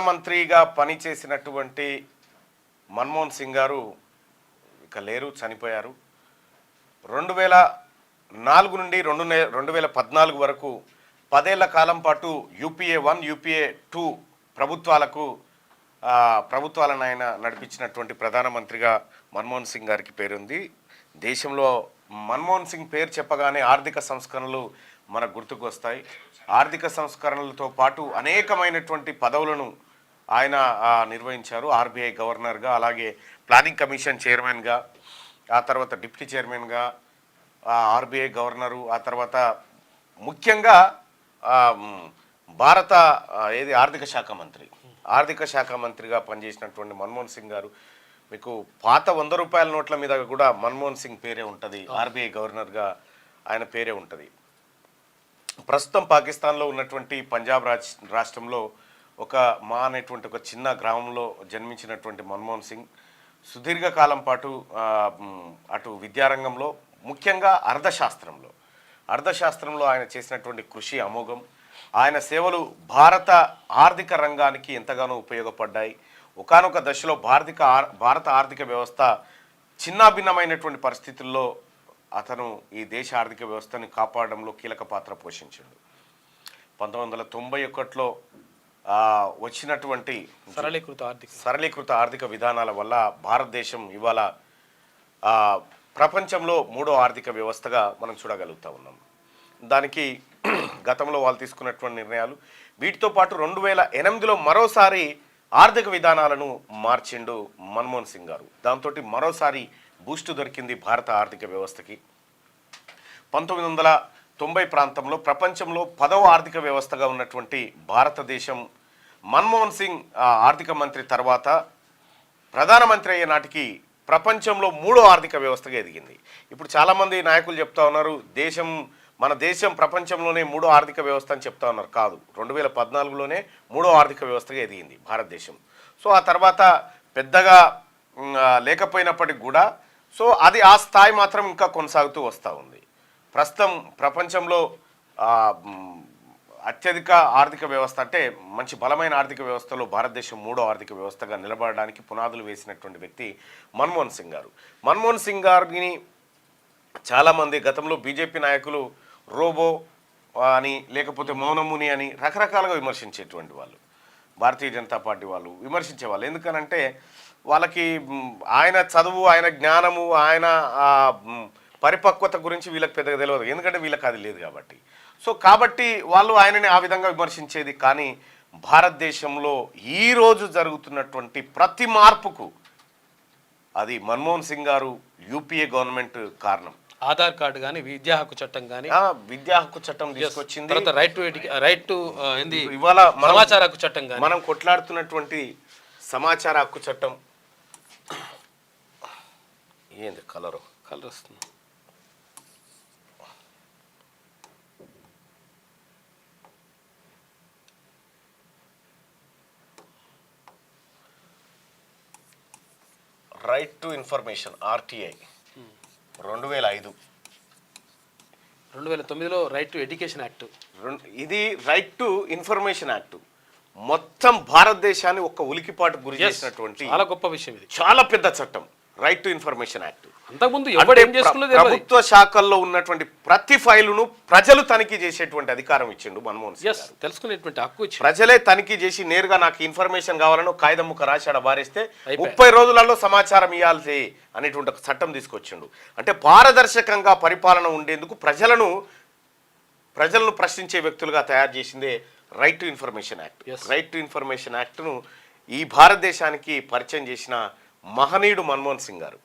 ప్రధానమంత్రిగా పనిచేసినటువంటి మన్మోహన్ సింగ్ గారు ఇక లేరు, చనిపోయారు. 2004 నుండి 2014 వరకు 10 ఏళ్ల కాలం పాటు యూపీఏ 1 యూపీఏ 2 ప్రభుత్వాలను ఆయన నడిపించినటువంటి ప్రధానమంత్రిగా మన్మోహన్ సింగ్ గారికి పేరుంది. దేశంలో మన్మోహన్ సింగ్ పేరు చెప్పగానే ఆర్థిక సంస్కరణలు మనకు గుర్తుకు వస్తాయి. ఆర్థిక సంస్కరణలతో పాటు అనేకమైనటువంటి పదవులను ఆయన నిర్వహించారు. ఆర్బీఐ గవర్నర్గా, అలాగే ప్లానింగ్ కమిషన్ చైర్మన్గా, ఆ తర్వాత డిప్యూటీ చైర్మన్గా, ఆర్బీఐ గవర్నరు, ఆ తర్వాత ముఖ్యంగా భారత ఆర్థిక శాఖ మంత్రిగా పనిచేసినటువంటి మన్మోహన్ సింగ్ గారు, మీకు పాత 100 రూపాయల నోట్ల మీద కూడా మన్మోహన్ సింగ్ పేరే ఉంటుంది. ఆర్బీఐ గవర్నర్గా ఆయన పేరే ఉంటుంది. ప్రస్తుతం పాకిస్తాన్లో ఉన్నటువంటి పంజాబ్ రాష్ట్రంలో అనేటువంటి ఒక చిన్న గ్రామంలో జన్మించినటువంటి మన్మోహన్ సింగ్ సుదీర్ఘకాలం పాటు అటు విద్యారంగంలో, ముఖ్యంగా అర్థశాస్త్రంలో ఆయన చేసినటువంటి కృషి అమోఘం. ఆయన సేవలు భారత ఆర్థిక రంగానికి ఎంతగానో ఉపయోగపడ్డాయి. ఒకానొక దశలో భారత ఆర్థిక వ్యవస్థ చిన్నాభిన్నమైనటువంటి పరిస్థితుల్లో అతను ఈ దేశ ఆర్థిక వ్యవస్థని కాపాడడంలో కీలక పాత్ర పోషించాడు. 1991లో వచ్చినటువంటి సరళీకృత ఆర్థిక విధానాల వల్ల భారతదేశం ఇవాళ ప్రపంచంలో 3వ ఆర్థిక వ్యవస్థగా మనం చూడగలుగుతా ఉన్నాం. దానికి గతంలో వాళ్ళు తీసుకున్నటువంటి నిర్ణయాలు, వీటితో పాటు 2008లో మరోసారి ఆర్థిక విధానాలను మార్చిండు మన్మోహన్ సింగ్ గారు. దాంతో మరోసారి బూస్టు దొరికింది భారత ఆర్థిక వ్యవస్థకి. 1990 ప్రాంతంలో ప్రపంచంలో 10వ ఆర్థిక వ్యవస్థగా ఉన్నటువంటి భారతదేశం మన్మోహన్ సింగ్ ఆర్థిక మంత్రి తర్వాత ప్రధానమంత్రి అయ్యే నాటికి ప్రపంచంలో 3వ ఆర్థిక వ్యవస్థగా ఎదిగింది. ఇప్పుడు చాలామంది నాయకులు చెప్తా ఉన్నారు, మన దేశం ప్రపంచంలోనే 3వ ఆర్థిక వ్యవస్థ అని చెప్తా ఉన్నారు. కాదు, 2014లోనే 3వ ఆర్థిక వ్యవస్థగా ఎదిగింది భారతదేశం. సో ఆ తర్వాత పెద్దగా లేకపోయినప్పటికి కూడా అది ఆ స్థాయి మాత్రం ఇంకా కొనసాగుతూ వస్తూ ఉంది. ప్రస్తుతం ప్రపంచంలో అత్యధిక ఆర్థిక వ్యవస్థ అంటే మంచి బలమైన ఆర్థిక వ్యవస్థలో భారతదేశం 3వ ఆర్థిక వ్యవస్థగా నిలబడడానికి పునాదులు వేసినటువంటి వ్యక్తి మన్మోహన్ సింగ్ గారు. మన్మోహన్ సింగ్ గారిని చాలామంది గతంలో బీజేపీ నాయకులు రోబో అని, లేకపోతే మౌనముని అని రకరకాలుగా విమర్శించేటువంటి వాళ్ళు, భారతీయ జనతా పార్టీ వాళ్ళు విమర్శించేవాళ్ళు. ఎందుకనంటే వాళ్ళకి ఆయన చదువు, ఆయన జ్ఞానము, ఆయన పరిపక్వత గురించి వీళ్ళకి పెద్దగా తెలియదు. ఎందుకంటే వీళ్ళకి అది లేదు కాబట్టి. కాబట్టి వాళ్ళు ఆయనని ఆ విధంగా విమర్శించేది. కానీ భారతదేశంలో ఈరోజు జరుగుతున్నటువంటి ప్రతి మార్పుకు అది మన్మోహన్ సింగ్ గారు, యూపీఏ గవర్నమెంట్ కారణం. ఆధార్ కార్డు కానీ, విద్యా హక్కు చట్టం కానీ, విద్యా హక్కు చట్టం తీసుకొచ్చింది. రైట్ టు ఇవాళ సమాచార హక్కు చట్టం కానీ, మనం కొట్లాడుతున్నటువంటి సమాచార హక్కు చట్టం. ఏంది కలర్ వస్తుంది. Right to information RTI 2005. 2009లో రైట్ టు ఎడ్యుకేషన్ యాక్ట్. ఇది రైట్ టు ఇన్ఫర్మేషన్ యాక్ట్ మొత్తం భారతదేశాన్ని ఒక ఉలికిపాటు గురి చేసినటువంటి చాలా గొప్ప విషయం. ఇది చాలా పెద్ద చట్టం, రైట్ టు ఇన్ఫర్మేషన్ యాక్ట్. అంతకుముందు ప్రభుత్వ శాఖల్లో ఉన్నటువంటి ప్రతి ఫైలును ప్రజలు తనిఖీ చేసేటువంటి అధికారం ఇచ్చిండు మన్మోహన్ సింగ్. తెలుసుకునేటువంటి హక్కు ఇచ్చి ప్రజలే తనిఖీ చేసి నేరుగా నాకు ఇన్ఫర్మేషన్ కావాలని కాగితం ముక్క రాశాడ బారేస్తే 30 రోజులలో సమాచారం ఇవ్వాల్సి అనేటువంటి ఒక చట్టం తీసుకొచ్చిండు. అంటే పారదర్శకంగా పరిపాలన ఉండేందుకు ప్రజలను ప్రశ్నించే వ్యక్తులుగా తయారు చేసిందే right to information act. Right to information యాక్ట్ను ఈ భారతదేశానికి పరిచయం చేసిన మహనీయుడు మన్మోహన్ సింగ్ గారు.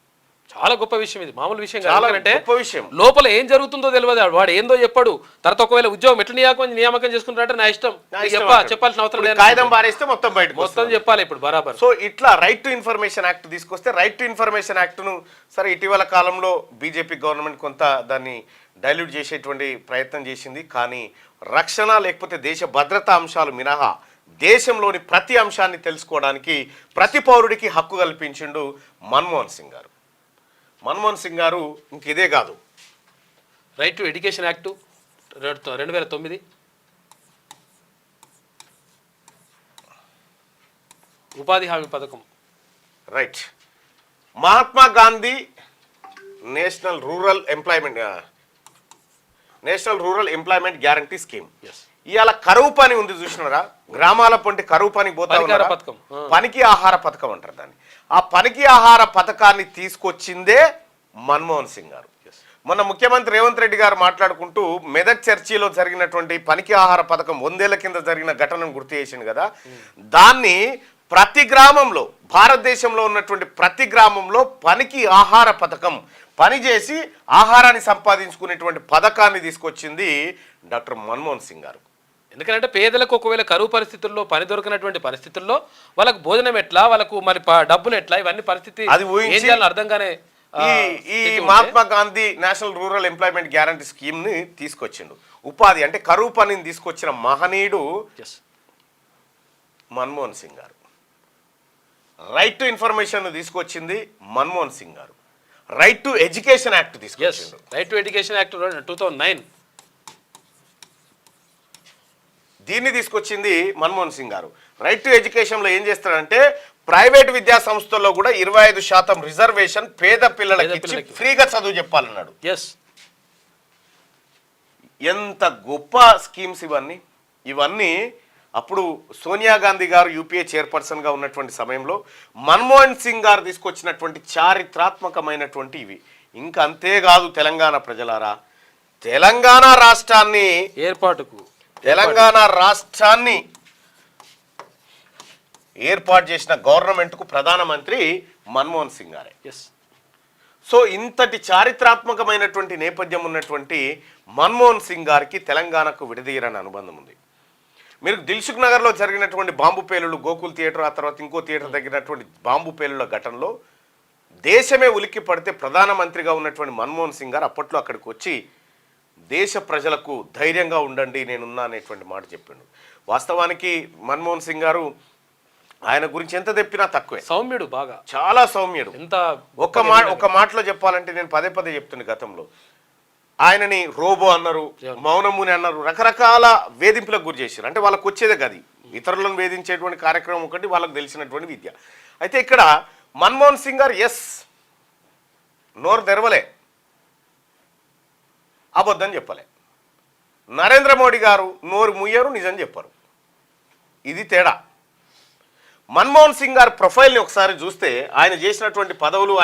చాలా గొప్ప విషయం. ఇది మామూలు విషయం అంటే లోపల ఏం జరుగుతుందో తెలియదు. వాడు ఏందో చెప్పాడు. తర్వాత ఒకవేళ ఉద్యోగం ఎట్లా నియామకం చేసుకుంటారంటే నా ఇష్టం, చెప్పాల్సిన అవసరం లేదు. కాగితం బారేస్తే మొత్తం చెప్పాలి ఇప్పుడు బరాబర్. సో ఇట్లా రైట్ టు ఇన్ఫర్మేషన్ యాక్ట్ తీసుకొస్తే, రైట్ టు ఇన్ఫర్మేషన్ యాక్ట్ను సరే ఇటీవల కాలంలో బీజేపీ గవర్నమెంట్ కొంత దాన్ని డైల్యూట్ చేసేటువంటి ప్రయత్నం చేసింది. కానీ రక్షణ లేకపోతే దేశ భద్రతా అంశాలు మినహా దేశంలోని ప్రతి అంశాన్ని తెలుసుకోవడానికి ప్రతి పౌరుడికి హక్కు కల్పించిండు మన్మోహన్ సింగ్ గారు. మన్మోహన్ సింగ్ గారు ఇంక ఇదే కాదు, రైట్ టు ఎడ్యుకేషన్ యాక్ట్ 2009, ఉపాధి హామీ పథకం. Right. Mahatma Gandhi national rural employment guarantee scheme. ఇవాళ కరువు పని ఉంది చూసినారా, గ్రామాల పొంటి కరువు పని పోతా ఉన్నారా, పథకం, పనికి ఆహార పథకం అంటారు దాన్ని. ఆ పనికి ఆహార పథకాన్ని తీసుకొచ్చిందే మన్మోహన్ సింగ్ గారు. మొన్న ముఖ్యమంత్రి రేవంత్ రెడ్డి గారు మాట్లాడుకుంటూ మెదక్ చర్చిలో జరిగినటువంటి పనికి ఆహార పథకం 100 ఏళ్ల కింద జరిగిన ఘటనను గుర్తు చేసింది కదా. దాన్ని ప్రతి గ్రామంలో, భారతదేశంలో ఉన్నటువంటి ప్రతి గ్రామంలో పనికి ఆహార పథకం, పని చేసి ఆహారాన్ని సంపాదించుకునేటువంటి పథకాన్ని తీసుకొచ్చింది డాక్టర్ మన్మోహన్ సింగ్ గారు. ఎందుకంటే పేదలకు ఒకవేళ కరువు పరిస్థితుల్లో పని దొరికినటువంటి పరిస్థితుల్లో వాళ్ళకు భోజనం ఎట్లా, వాళ్ళకు మరి డబ్బులు ఎట్లా, ఇవన్నీ పరిస్థితి అది ఏం చేయాలని అర్థంగానే ఈ Mahatma Gandhi national rural employment guarantee scheme ని తీసుకొచ్చిండు. ఉపాధి అంటే కరువు పనిని తీసుకొచ్చిన మహనీయుడు మన్మోహన్ సింగ్ గారు. రైట్ టు ఇన్ఫర్మేషన్ తీసుకొచ్చింది మన్మోహన్ సింగ్ గారు. రైట్ టు ఎడ్యుకేషన్ యాక్ట్ తీసుకొచ్చిండు. రైట్ టు ఎడ్యుకేషన్ యాక్ట్ 2009 దీన్ని తీసుకొచ్చింది మన్మోహన్ సింగ్ గారు. రైట్ టు ఎడ్యుకేషన్లో ఏం చేస్తాడంటే ప్రైవేట్ విద్యా సంస్థల్లో కూడా 25% రిజర్వేషన్ పేద పిల్లలకి ఇచ్చి ఫ్రీగా చదువు చెప్పాలన్నాడు. ఎంత గొప్ప స్కీమ్స్ ఇవన్నీ అప్పుడు సోనియా గాంధీ గారు యూపీఏ చైర్పర్సన్గా ఉన్నటువంటి సమయంలో మన్మోహన్ సింగ్ గారు తీసుకొచ్చినటువంటి చారిత్రాత్మకమైనటువంటి ఇవి. ఇంకా అంతేకాదు తెలంగాణ ప్రజలారా, తెలంగాణ రాష్ట్రాన్ని ఏర్పాటు చేసిన గవర్నమెంట్కు ప్రధానమంత్రి మన్మోహన్ సింగ్ గారే. సో ఇంతటి చారిత్రాత్మకమైనటువంటి నేపథ్యం ఉన్నటువంటి మన్మోహన్ సింగ్ గారికి తెలంగాణకు విడదీయరని అనుబంధం ఉంది. మీరు దిల్సుఖ్ నగర్లో జరిగినటువంటి బాంబు పేలుళ్ళు, గోకుల్ థియేటర్, ఆ తర్వాత ఇంకో థియేటర్ దగ్గరినటువంటి బాంబు పేలుళ్ళ ఘటనలో దేశమే ఉలిక్కి పడితే ప్రధానమంత్రిగా ఉన్నటువంటి మన్మోహన్ సింగ్ గారు అప్పట్లో అక్కడికి వచ్చి దేశ ప్రజలకు ధైర్యంగా ఉండండి నేనున్నా అనేటువంటి మాట చెప్పిండు. వాస్తవానికి మన్మోహన్ సింగ్ గారు ఆయన గురించి ఎంత చెప్పినా తక్కువే. సౌమ్యుడు, బాగా చాలా సౌమ్యుడు. ఎంత ఒక మాటలో చెప్పాలంటే నేను పదే చెప్తున్నా, గతంలో ఆయనని రోబో అన్నారు, మౌనముని అన్నారు, రకరకాల వేధింపులకు గురి చేశారు. అంటే వాళ్ళకు వచ్చేదే గది, ఇతరులను వేధించేటువంటి కార్యక్రమం ఒకటి వాళ్ళకు తెలిసినటువంటి విద్య. అయితే ఇక్కడ మన్మోహన్ సింగ్ గారు నోరు తెరవలే, అబద్ధం చెప్పలే. నరేంద్ర మోడీ గారు నోరు ముయ్యరు, నిజం చెప్పరు. ఇది తేడా. మన్మోహన్ సింగ్ గారి ప్రొఫైల్ని ఒకసారి చూస్తే ఆయన చేసినటువంటి పదవులు,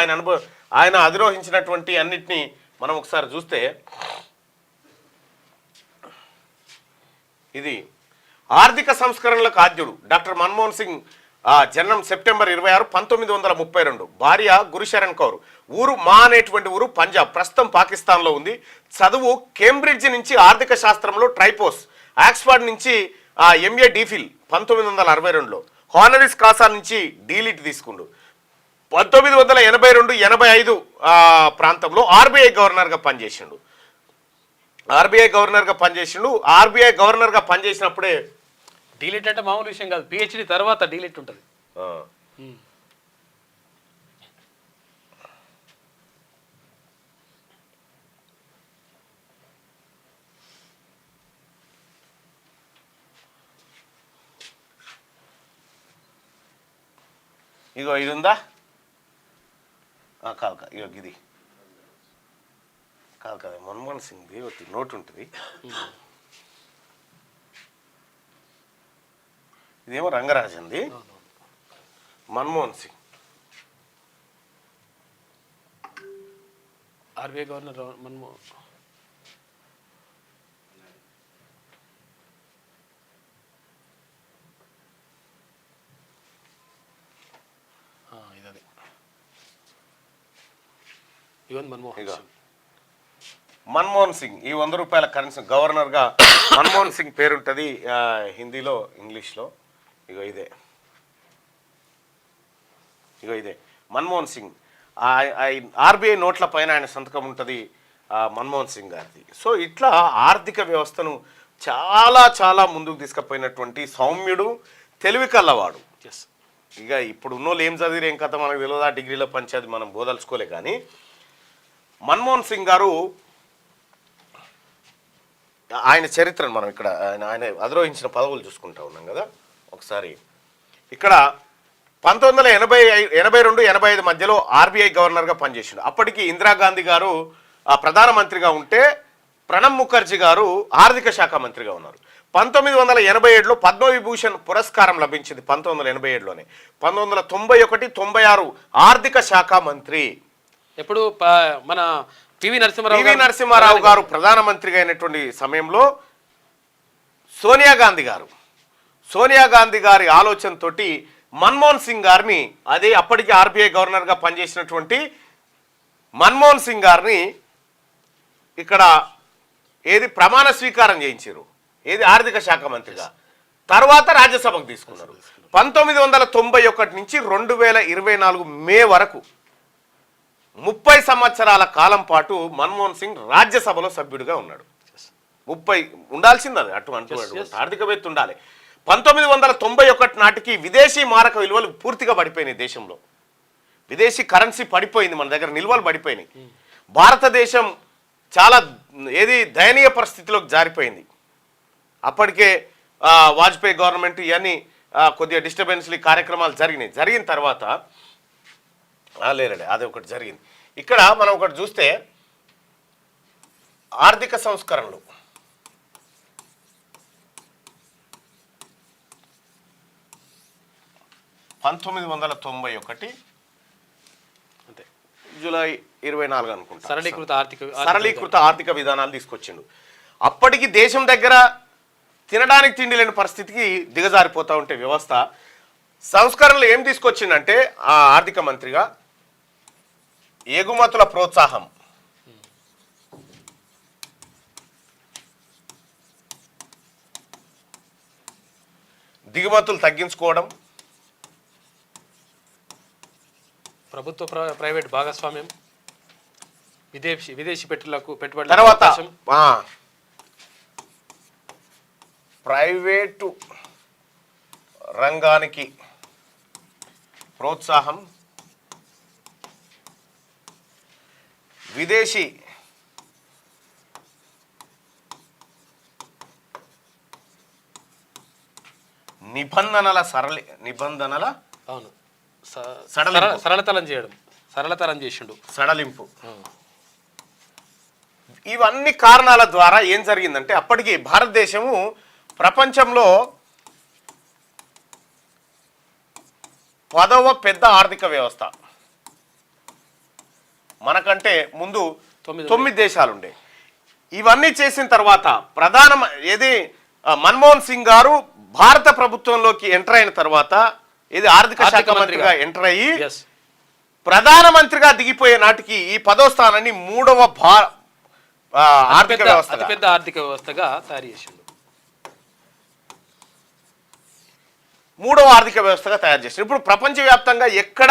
ఆయన అధిరోహించినటువంటి అన్నిటినీ మనం ఒకసారి చూస్తే ఇది ఆర్థిక సంస్కరణలకు ఆద్యుడు డాక్టర్ మన్మోహన్ సింగ్. జననం సెప్టెంబర్ 26, 1932. భార్య గురుశరణ్ కౌర్. ఊరు అనేటువంటి ఊరు పంజాబ్, ప్రస్తుతం పాకిస్తాన్లో ఉంది. చదువు కేంబ్రిడ్జ్ నుంచి ఆర్థిక శాస్త్రంలో ట్రైపోస్, ఆక్స్ఫర్డ్ నుంచి MA DPhil 1962లో, హానరీస్ కాసా నుంచి డీలిట్ తీసుకుండు. 1982-85 ప్రాంతంలో ఆర్బీఐ గవర్నర్గా పనిచేసిండు. ఆర్బీఐ గవర్నర్గా పనిచేసినప్పుడే డీలిట్ అంటే మామూలు విషయం కాదు, PhD తర్వాత డీలిట్ ఉంటుంది. ఇగో ఇది ఉందా, కాదు ఇది కాదు కదా, మన్మోహన్ సింగ్ది ఒకటి నోట్ ఉంటుంది. ఇదేమో రంగరాజన్ది, మన్మోహన్ సింగ్ ఆర్బీఐ గవర్నర్ మన్మోహన్. ఇదే మన్మోహన్ సింగ్. ఈ 100 రూపాయల కరెన్సీ గవర్నర్గా మన్మోహన్ సింగ్ పేరుంటుంది హిందీలో, ఇంగ్లీష్లో. ఇగో ఇదే మన్మోహన్ సింగ్. ఆర్బీఐ నోట్ల పైన ఆయన సంతకం ఉంటుంది మన్మోహన్ సింగ్ గారిది. సో ఇట్లా ఆర్థిక వ్యవస్థను చాలా ముందుకు తీసుకుపోయినటువంటి సౌమ్యుడు, తెలివి కల్లవాడు. ఇక ఇప్పుడు ఉన్నోళ్ళు ఏం చదివిరు ఏం కథ మనకు తెలియదా, డిగ్రీలో పంచేది మనం బోదలుచుకోలే. కానీ మన్మోహన్ సింగ్ గారు ఆయన చరిత్రను మనం ఇక్కడ ఆయన అధిరోహించిన పదవులు చూసుకుంటా ఉన్నాం కదా. ఒకసారి ఇక్కడ 1982-85 మధ్యలో ఆర్బీఐ గవర్నర్గా పనిచేసిండు. అప్పటికి ఇందిరాగాంధీ గారు ప్రధానమంత్రిగా ఉంటే ప్రణబ్ ముఖర్జీ గారు ఆర్థిక శాఖ మంత్రిగా ఉన్నారు. 1987లో పద్మవిభూషణ్ పురస్కారం లభించింది 1987లోనే. 1991-96 ఆర్థిక శాఖ మంత్రి. ఎప్పుడు మన పివి నరసింహారావు గారు ప్రధానమంత్రిగా అయినటువంటి సమయంలో సోనియా గాంధీ గారి ఆలోచనతోటి మన్మోహన్ సింగ్ గారిని, అదే అప్పటికి ఆర్బీఐ గవర్నర్గా పనిచేసినటువంటి మన్మోహన్ సింగ్ గారిని ఇక్కడ ప్రమాణ స్వీకారం చేయించారు, ఆర్థిక శాఖ మంత్రిగా. తర్వాత రాజ్యసభకు తీసుకున్నారు. 1991 నుంచి 2024 మే వరకు 30 సంవత్సరాల కాలం పాటు మన్మోహన్ సింగ్ రాజ్యసభలో సభ్యుడిగా ఉన్నాడు. 30 ఉండాల్సింది, అది అటువంటి ఆర్థికవేత్త ఉండాలి. 1991 నాటికి విదేశీ మారక విలువలు పూర్తిగా పడిపోయినాయి దేశంలో. విదేశీ కరెన్సీ పడిపోయింది, మన దగ్గర నిల్వలు పడిపోయినాయి. భారతదేశం చాలా దయనీయ పరిస్థితిలోకి జారిపోయింది. అప్పటికే వాజ్పేయి గవర్నమెంట్ ఇవన్నీ కొద్దిగా డిస్టర్బెన్స్లు కార్యక్రమాలు జరిగిన తర్వాత లేదండి అది ఒకటి జరిగింది. ఇక్కడ మనం ఒకటి చూస్తే ఆర్థిక సంస్కరణలు 1991 అంతే జూలై 24 అనుకుంటా సరళీకృత ఆర్థిక విధానాలు తీసుకొచ్చిండు. అప్పటికి దేశం దగ్గర తినడానికి తిండి లేని పరిస్థితికి దిగజారిపోతూ ఉంటే వ్యవస్థ సంస్కరణలు ఏం తీసుకొచ్చిందంటే ఆ ఆర్థిక మంత్రిగా ఎగుమతుల ప్రోత్సాహం, దిగుమతులు తగ్గించుకోవడం, ప్రభుత్వ ప్రైవేట్ భాగస్వామ్యం, విదేశీ పెట్టుబడుల తర్వాత ప్రైవేటు రంగానికి ప్రోత్సాహం, విదేశీ నిబంధనల సరళతరం చేసిండు, సడలింపు. ఇవన్నీ కారణాల ద్వారా ఏం జరిగిందంటే అప్పటికి భారతదేశము ప్రపంచంలో 10వ పెద్ద ఆర్థిక వ్యవస్థ. మనకంటే ముందు 9 దేశాలు ఉండే. ఇవన్నీ చేసిన తర్వాత మన్మోహన్ సింగ్ గారు భారత ప్రభుత్వంలోకి ఎంటర్ అయిన తర్వాత ఆర్థిక శాఖ మంత్రిగా ఎంటర్ అయ్యి ప్రధానమంత్రిగా దిగిపోయే నాటికి ఈ 10వ స్థానాన్ని 3వ అతిపెద్ద ఆర్థిక వ్యవస్థగా తయారు చేసిండు. 3వ ఆర్థిక వ్యవస్థగా తయారు చేసిండు. ఇప్పుడు ప్రపంచవ్యాప్తంగా ఎక్కడ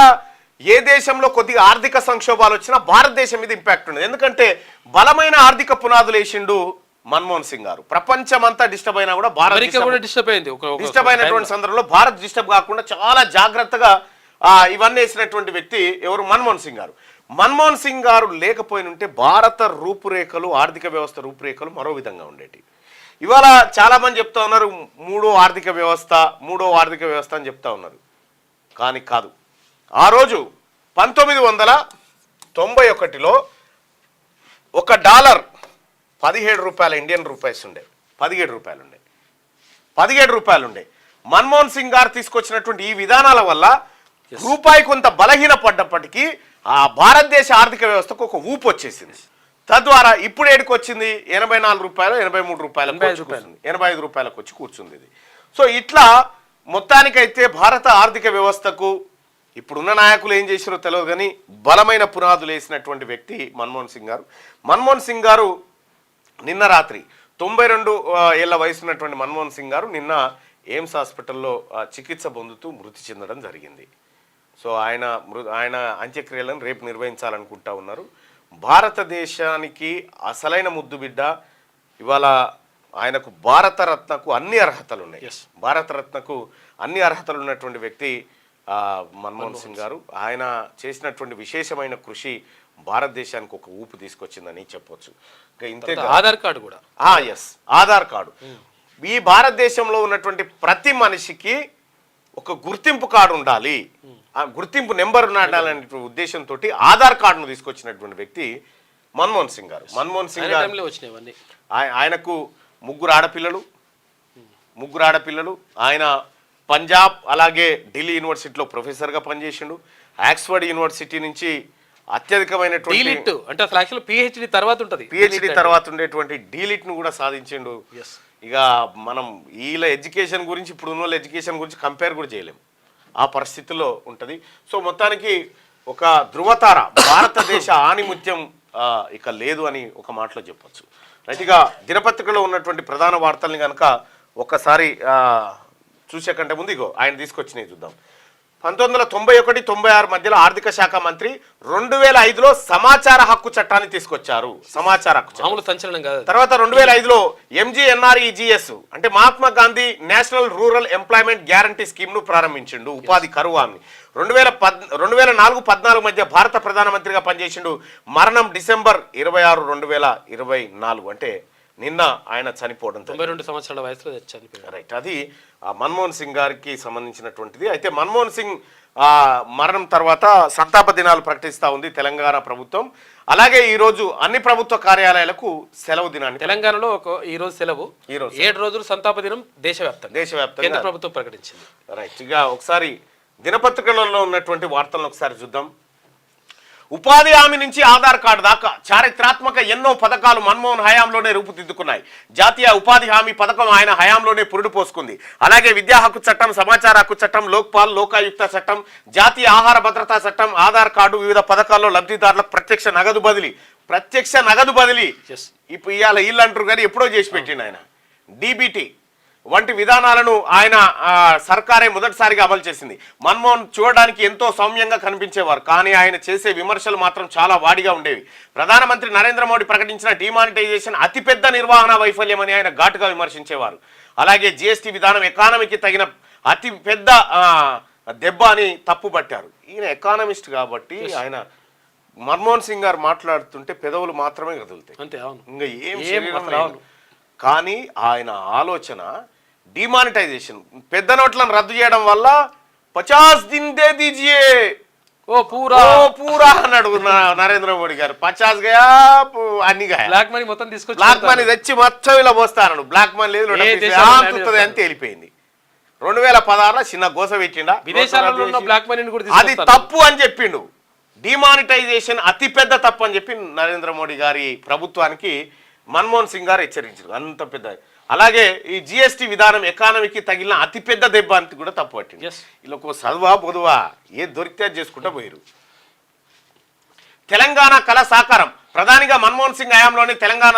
ఏ దేశంలో కొద్దిగా ఆర్థిక సంక్షోభాలు వచ్చినా భారతదేశం మీద ఇంపాక్ట్ ఉండదు. ఎందుకంటే బలమైన ఆర్థిక పునాదులు వేసిండు మన్మోహన్ సింగ్ గారు. ప్రపంచమంతా డిస్టర్బ్ అయినా కూడా భారత్ డిస్టర్బ్ అయినటువంటి సందర్భంలో భారత్ డిస్టర్బ్ కాకుండా చాలా జాగ్రత్తగా ఇవన్నీ వేసినటువంటి వ్యక్తి ఎవరు? మన్మోహన్ సింగ్ గారు. మన్మోహన్ సింగ్ గారు లేకపోయినుంటే భారత రూపురేఖలు, ఆర్థిక వ్యవస్థ రూపురేఖలు మరో విధంగా ఉండేవి. ఇవాళ చాలా మంది చెప్తా ఉన్నారు మూడో ఆర్థిక వ్యవస్థ అని చెప్తా ఉన్నారు. కానీ కాదు. ఆ రోజు 1991లో $1 17 ఇండియన్ రూపీస్ ఉండే, 17 రూపాయలు ఉండే. మన్మోహన్ సింగ్ గారు తీసుకొచ్చినటువంటి ఈ విధానాల వల్ల రూపాయి కొంత బలహీన పడ్డప్పటికీ ఆ భారతదేశ ఆర్థిక వ్యవస్థకు ఒక ఊపు వచ్చేసింది. తద్వారా ఇప్పుడు ఏడికి వచ్చింది? 84 రూపాయలు, 83 రూపాయలు, 85 రూపాయలకు వచ్చి కూర్చుంది ఇది. సో ఇట్లా మొత్తానికైతే భారత ఆర్థిక వ్యవస్థకు ఇప్పుడున్న నాయకులు ఏం చేశారో తెలియదు కానీ బలమైన పునాదులు వేసినటువంటి వ్యక్తి మన్మోహన్ సింగ్ గారు. మన్మోహన్ సింగ్ గారు నిన్న రాత్రి 92 ఏళ్ల వయసు ఉన్నటువంటి మన్మోహన్ సింగ్ గారు నిన్న ఎయిమ్స్ హాస్పిటల్లో చికిత్స పొందుతూ మృతి చెందడం జరిగింది. సో ఆయన అంత్యక్రియలను రేపు నిర్వహించాలనుకుంటా ఉన్నారు. భారతదేశానికి అసలైన ముద్దుబిడ్డ. ఇవాళ ఆయనకు భారతరత్నకు అన్ని అర్హతలు ఉన్నాయి. భారతరత్నకు అన్ని అర్హతలు ఉన్నటువంటి వ్యక్తి మన్మోహన్ సింగ్ గారు. ఆయన చేసినటువంటి విశేషమైన కృషి భారతదేశానికి ఒక ఊపు తీసుకొచ్చిందని చెప్పొచ్చు. ఇంతే. ఆధార్ కార్డు కూడా ఆధార్ కార్డు ఈ భారతదేశంలో ఉన్నటువంటి ప్రతి మనిషికి ఒక గుర్తింపు కార్డు ఉండాలి, ఆ గుర్తింపు నెంబర్ ఉండాలనే ఉద్దేశంతో ఆధార్ కార్డును తీసుకొచ్చినటువంటి వ్యక్తి మన్మోహన్ సింగ్ గారు. మన్మోహన్ సింగ్ గారు వచ్చినాయి ఆయనకు ముగ్గురు ఆడపిల్లలు. ఆయన పంజాబ్ అలాగే ఢిల్లీ యూనివర్సిటీలో ప్రొఫెసర్గా పనిచేసిండు. ఆక్స్ఫర్డ్ యూనివర్సిటీ నుంచి అత్యధికమైనటువంటి అంటే అసలు యాక్చువల్ పిహెచ్డి తర్వాత ఉంటుంది, పిహెచ్డి తర్వాత ఉండేటువంటి డీలిట్ను కూడా సాధించిండు. ఇక మనం వీళ్ళ ఎడ్యుకేషన్ గురించి ఇప్పుడు ఉన్న వాళ్ళ ఎడ్యుకేషన్ గురించి కంపేర్ కూడా చేయలేము, ఆ పరిస్థితుల్లో ఉంటుంది. సో మొత్తానికి ఒక ధృవతార, భారతదేశ ఆణిముత్యం ఇక లేదు అని ఒక మాటలో చెప్పొచ్చు. రైట్గా దినపత్రికలో ఉన్నటువంటి ప్రధాన వార్తల్ని కనుక ఒక్కసారి చూసే కంటే ముందు ఇగో ఆయన తీసుకొచ్చినవి చూద్దాం. 1991-96 మధ్యలో ఆర్థిక శాఖ మంత్రి 2005లో సమాచార హక్కు చట్టాన్ని తీసుకొచ్చారు. సమాచార హక్కు సంచలనం కాదు. తర్వాత 2005లో MGNREGS అంటే Mahatma Gandhi national rural employment guarantee scheme ను ప్రారంభించిండు, ఉపాధి కరువు హామీ. 2004-14 మధ్య భారత ప్రధానమంత్రిగా పనిచేసిండు. మరణం డిసెంబర్ 26, 2024 అంటే నిన్న ఆయన చనిపోవడం. 92 సంవత్సరాల వయసులో చనిపోయారు. రైట్, అది మన్మోహన్ సింగ్ గారికి సంబంధించినటువంటిది. అయితే మన్మోహన్ సింగ్ మరణం తర్వాత సంతాప దినాలు ప్రకటిస్తూ ఉంది తెలంగాణ ప్రభుత్వం. అలాగే ఈ రోజు అన్ని ప్రభుత్వ కార్యాలయాలకు సెలవు దినాన్ని తెలంగాణలో ఈ రోజు సెలవు. 7 రోజులు సంతాప దినం దేశవ్యాప్తంగా కేంద్ర ప్రభుత్వం ప్రకటించింది. రైట్, ఇక ఒకసారి దినపత్రికలలో ఉన్నటువంటి వార్తలను ఒకసారి చూద్దాం. ఉపాధి హామీ నుంచి ఆధార్ కార్డు దాకా చారిత్రాత్మక ఎన్నో పథకాలు మన్మోహన్ హయాంలోనే రూపుదిద్దుకున్నాయి. జాతీయ ఉపాధి హామీ పథకం ఆయన హయాంలోనే పురుడు పోసుకుంది. అలాగే విద్యా హక్కు చట్టం, సమాచార హక్కు చట్టం, లోక్పాల్, లోకాయుక్త చట్టం, జాతీయ ఆహార భద్రతా చట్టం, ఆధార్ కార్డు, వివిధ పథకాల్లో లబ్ధిదారులకు ప్రత్యక్ష నగదు బదిలీ ఇప్పుడు ఇవాళ ఇల్లు అంటారు కానీ ఎప్పుడో చేసి పెట్టిండు ఆయన. DBT వంటి విధానాలను ఆయన సర్కారే మొదటిసారిగా అమలు చేసింది. మన్మోహన్ చూడడానికి ఎంతో సౌమ్యంగా కనిపించేవారు, కానీ ఆయన చేసే విమర్శలు మాత్రం చాలా వాడిగా ఉండేవి. ప్రధానమంత్రి నరేంద్ర మోడీ ప్రకటించిన డిమానిటైజేషన్ అతిపెద్ద నిర్వహణ వైఫల్యం అని ఆయన ఘాటుగా విమర్శించేవారు. అలాగే GST విధానం ఎకానమీకి తగిన అతి పెద్ద దెబ్బ అని తప్పుపట్టారు. ఈయన ఎకానమిస్ట్ కాబట్టి ఆయన మన్మోహన్ సింగ్ గారు మాట్లాడుతుంటే పెదవులు మాత్రమే కదులుతాయి, అంతే. అవును, ఇంకా ఏం. కానీ ఆయన ఆలోచన డిమానిటైజేషన్, పెద్ద నోట్లను రద్దు చేయడం వల్ల 50 దిన్ దే దీజియే పూరా అన్నాడు నరేంద్ర మోడీ గారు. 50 గయా అన్ని గయా, బ్లాక్ మనీ మొత్తం తీసుకొచ్చి బ్లాక్ మనీ తెచ్చి మొత్తం ఇలా పోస్తాను. బ్లాక్ మనీ లేదు అని తేలిపోయింది. 2016లో చిన్న గోస పెట్టిండా, విదేశాలలో బ్లాక్ మనీని కూడా అది తప్పు అని చెప్పిండు. డిమానిటైజేషన్ అతిపెద్ద తప్పు అని చెప్పి నరేంద్ర మోడీ గారి ప్రభుత్వానికి మన్మోహన్ సింగ్ గారు హెచ్చరించారు. అంత పెద్ద. అలాగే ఈ GST విధానం ఎకానమీకి తగిలిన అతిపెద్ద దెబ్బ అని కూడా తప్పు పట్టింది. వీళ్ళకు చదువా పొదువా ఏ దొరికితే చేసుకుంటూ పోయారు. తెలంగాణ కళ సాకారం, ప్రధానిగా మన్మోహన్ సింగ్ హయాంలోనే తెలంగాణ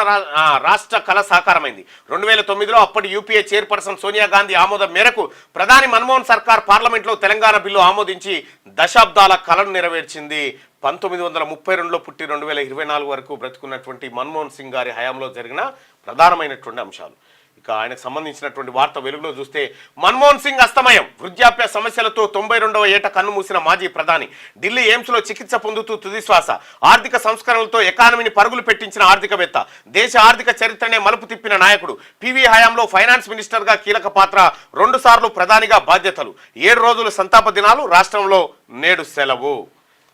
రాష్ట్ర కళ సాకారమైంది. 2009లో అప్పటి UPA చైర్పర్సన్ సోనియా గాంధీ ఆమోదం మేరకు ప్రధాని మన్మోహన్ సర్కార్ పార్లమెంట్లో తెలంగాణ బిల్లు ఆమోదించి దశాబ్దాల కళను నెరవేర్చింది. 1932లో పుట్టి 2024 వరకు బ్రతుకున్నటువంటి మన్మోహన్ సింగ్ గారి హయాంలో జరిగిన ప్రధానమైనటువంటి అంశాలు. ఇక ఆయనకు సంబంధించినటువంటి వార్త వెలుగులో చూస్తే, మన్మోహన్ సింగ్ అస్తమయం, వృద్ధాప్య సమస్యలతో 92వ ఏట కన్ను మూసిన మాజీ ప్రధాని. ఢిల్లీ ఎయిమ్స్లో చికిత్స పొందుతూ తుదిశ్వాస. ఆర్థిక సంస్కరణలతో ఎకానమీని పరుగులు పెట్టించిన ఆర్థికవేత్త, దేశ ఆర్థిక చరిత్రనే మలుపు తిప్పిన నాయకుడు. PV హయాంలో ఫైనాన్స్ మినిస్టర్గా కీలక పాత్ర, 2 సార్లు ప్రధానిగా బాధ్యతలు. 7 రోజులు సంతాప దినాలు, రాష్ట్రంలో నేడు సెలవు.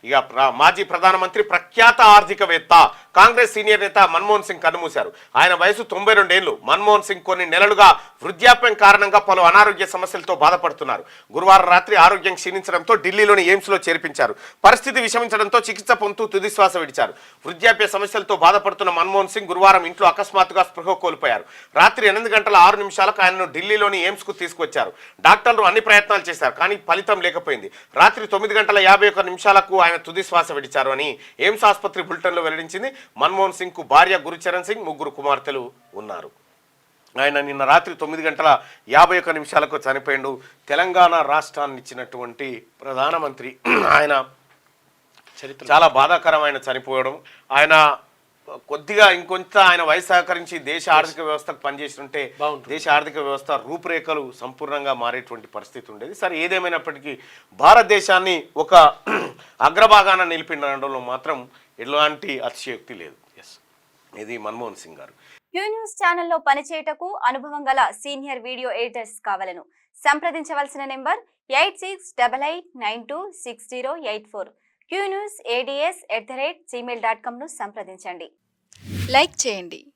ఇక మాజీ ప్రధానమంత్రి, ప్రఖ్యాత ఆర్థికవేత్త, కాంగ్రెస్ సీనియర్ నేత మన్మోహన్ సింగ్ కన్నుమూశారు. ఆయన వయసు 92 ఏళ్లు. మన్మోహన్ సింగ్ కొన్ని నెలలుగా వృద్ధాప్యం కారణంగా పలు అనారోగ్య సమస్యలతో బాధపడుతున్నారు. గురువారం రాత్రి ఆరోగ్యం క్షీణించడంతో ఢిల్లీలోని ఎయిమ్స్లో చేర్పించారు. పరిస్థితి విషమించడంతో చికిత్స పొందుతూ తుదిశ్వాస విడిచారు. వృద్ధాప్య సమస్యలతో బాధపడుతున్న మన్మోహన్ సింగ్ గురువారం ఇంట్లో అకస్మాత్తుగా స్పృహ కోల్పోయారు. రాత్రి 8:06 ఆయనను ఢిల్లీలోని ఎయిమ్స్కు తీసుకొచ్చారు. డాక్టర్లు అన్ని ప్రయత్నాలు చేశారు, కానీ ఫలితం లేకపోయింది. రాత్రి 9:51 ఆయన తుదిశ్వాస విడిచారు అని ఎయిమ్స్ ఆసుపత్రి బులెటిన్లో వెల్లడించింది. మన్మోహన్ సింగ్ కు భార్య గురుచరణ్ సింగ్, 3 కుమార్తెలు ఉన్నారు. ఆయన నిన్న రాత్రి 9:51 చనిపోయిండు. తెలంగాణ రాష్ట్రాన్ని ఇచ్చినటువంటి ప్రధానమంత్రి ఆయన చరిత్ర చాలా బాధాకరమైన చనిపోవడం. ఆయన కొద్దిగా ఇంకొంత ఆయన వయసు సహకరించి దేశ ఆర్థిక వ్యవస్థకు పనిచేస్తుంటే దేశ ఆర్థిక వ్యవస్థ రూపురేఖలు సంపూర్ణంగా మారేటువంటి పరిస్థితి ఉండేది. సరే, ఏదేమైనప్పటికీ భారతదేశాన్ని ఒక అగ్రభాగాన నిలిపిండడంలో మాత్రం ఎలాంటి అతిశయోక్తి లేదు. ఇది మన్మోహన్ సింగ్ గారు. క్యూ న్యూస్ ఛానల్లో పనిచేయటకు అనుభవం గల సీనియర్ వీడియో ఎడిటర్స్ కావాలను సంప్రదించవలసిన నెంబర్ 8688926084. qnewsads@gmail.com ను సంప్రదించండి. లైక్ చేయండి.